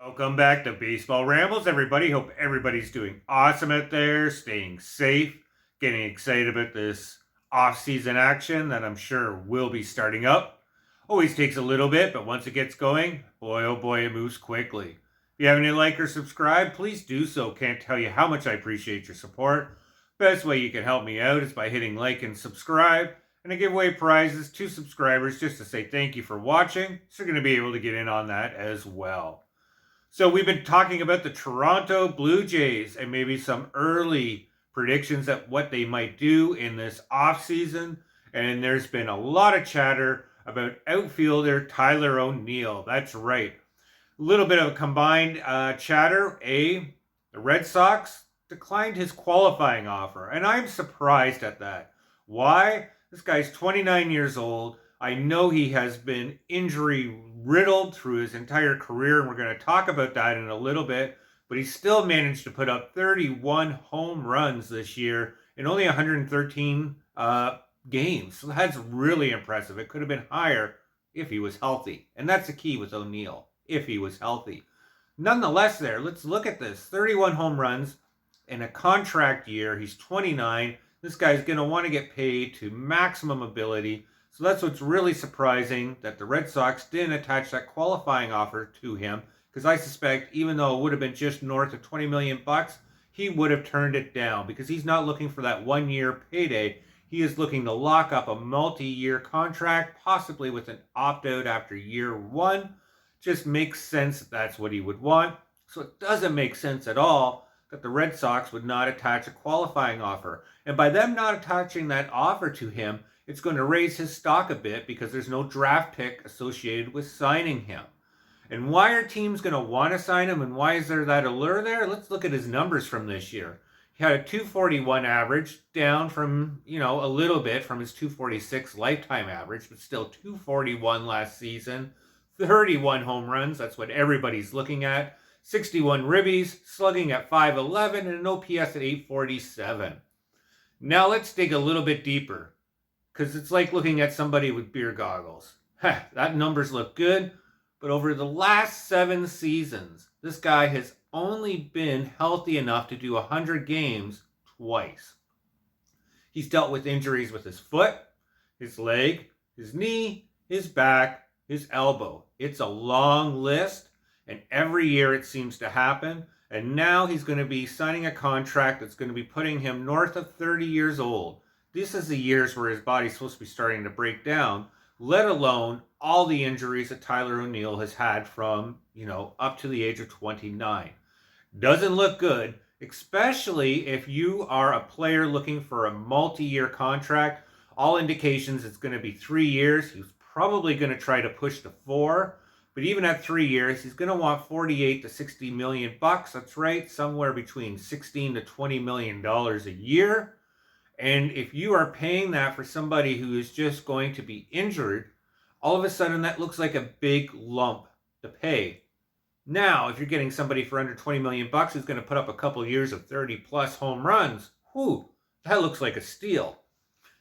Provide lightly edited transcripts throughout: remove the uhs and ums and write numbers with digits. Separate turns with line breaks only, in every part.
Welcome back to Baseball Rambles, everybody. Hope everybody's doing awesome out there, staying safe, getting excited about this off-season action that I'm sure will be starting up. Always takes a little bit, but once it gets going, boy oh boy, it moves quickly. If you haven't like or subscribe, please do so. Can't tell you how much I appreciate your support. Best way you can help me out is by hitting like and subscribe. And I give away prizes to subscribers just to say thank you for watching. So you're going to be able to get in on that as well. So we've been talking about the Toronto Blue Jays and maybe some early predictions at what they might do in this offseason. And there's been a lot of chatter about outfielder Tyler O'Neill. That's right. A little bit of a combined chatter. The Red Sox declined his qualifying offer. And I'm surprised at that. Why? This guy's 29 years old. I know he has been injury riddled through his entire career, and we're going to talk about that in a little bit, but he still managed to put up 31 home runs this year in only 113 games. So that's really impressive. It could have been higher if he was healthy, and that's the key with O'Neill, if he was healthy. Nonetheless, let's look at this. 31 home runs in a contract year. He's 29. This guy's going to want to get paid to maximum ability. So that's what's really surprising, that the Red Sox didn't attach that qualifying offer to him, because I suspect even though it would have been just north of $20 million, he would have turned it down because he's not looking for that 1 year payday. He is looking to lock up a multi-year contract, possibly with an opt-out after year one. Just makes sense that that's what he would want. So it doesn't make sense at all that the Red Sox would not attach a qualifying offer. And by them not attaching that offer to him, it's going to raise his stock a bit because there's no draft pick associated with signing him. And why are teams going to want to sign him, and why is there that allure there? Let's look at his numbers from this year. He had a 241 average, down from, a little bit from his 246 lifetime average, but still 241 last season. 31 home runs, that's what everybody's looking at. 61 ribbies, slugging at .511, and an OPS at .847. Now let's dig a little bit deeper, because it's like looking at somebody with beer goggles. That numbers look good, but over the last 7 seasons, this guy has only been healthy enough to do 100 games twice. He's dealt with injuries with his foot, his leg, his knee, his back, his elbow. It's a long list, and every year it seems to happen. And now he's going to be signing a contract that's going to be putting him north of 30 years old. This is the years where his body's supposed to be starting to break down, let alone all the injuries that Tyler O'Neill has had from, up to the age of 29. Doesn't look good, especially if you are a player looking for a multi-year contract. All indications it's going to be 3 years. He's probably going to try to push to 4. But even at 3 years, he's going to want 48 to 60 million bucks. That's right, somewhere between 16 to 20 million dollars a year. And if you are paying that for somebody who is just going to be injured, all of a sudden that looks like a big lump to pay. Now, if you're getting somebody for under 20 million bucks who's going to put up a couple years of 30 plus home runs, that looks like a steal.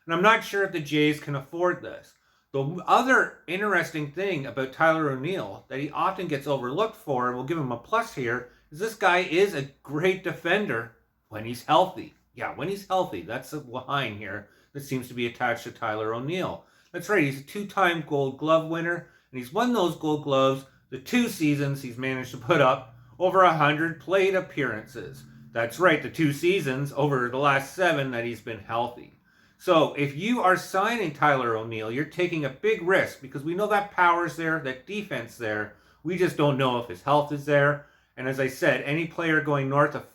And I'm not sure if the Jays can afford this. The other interesting thing about Tyler O'Neill that he often gets overlooked for, and we'll give him a plus here, is this guy is a great defender when he's healthy. Yeah, when he's healthy. That's the line here that seems to be attached to Tyler O'Neill. That's right, he's a 2-time Gold Glove winner, and he's won those Gold Gloves the 2 seasons he's managed to put up over 100 plate appearances. That's right, the 2 seasons over the last 7 that he's been healthy. So if you are signing Tyler O'Neill, you're taking a big risk because we know that power's there, that defense there. We just don't know if his health is there. And as I said, any player going north of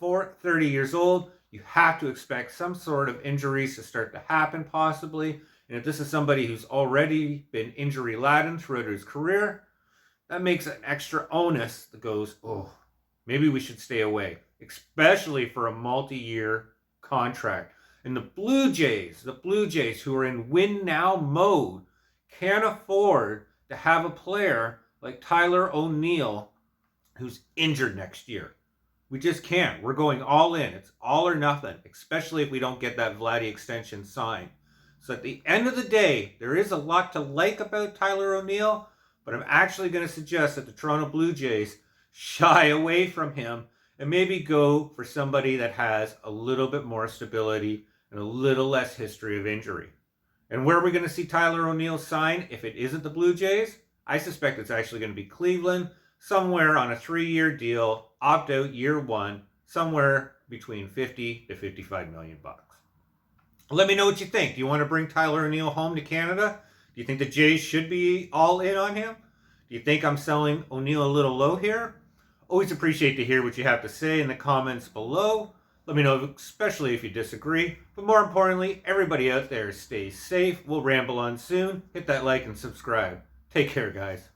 30 years old, you have to expect some sort of injuries to start to happen possibly. And if this is somebody who's already been injury-laden throughout his career, that makes an extra onus that goes, maybe we should stay away, especially for a multi-year contract. And the Blue Jays, who are in win-now mode, can't afford to have a player like Tyler O'Neill who's injured next year. We just can't. We're going all in. It's all or nothing, especially if we don't get that Vladdy extension signed. So at the end of the day, there is a lot to like about Tyler O'Neill, but I'm actually going to suggest that the Toronto Blue Jays shy away from him and maybe go for somebody that has a little bit more stability and a little less history of injury. And where are we going to see Tyler O'Neill sign if it isn't the Blue Jays? I suspect it's actually going to be Cleveland, somewhere on a 3-year deal, opt out year one, somewhere between 50 to 55 million bucks. Let me know what you think. Do you want to bring Tyler O'Neill home to Canada? Do you think the Jays should be all in on him? Do you think I'm selling O'Neill a little low here? Always appreciate to hear what you have to say in the comments below. Let me know, especially if you disagree. But more importantly, everybody out there, stay safe. We'll ramble on soon. Hit that like and subscribe. Take care, guys.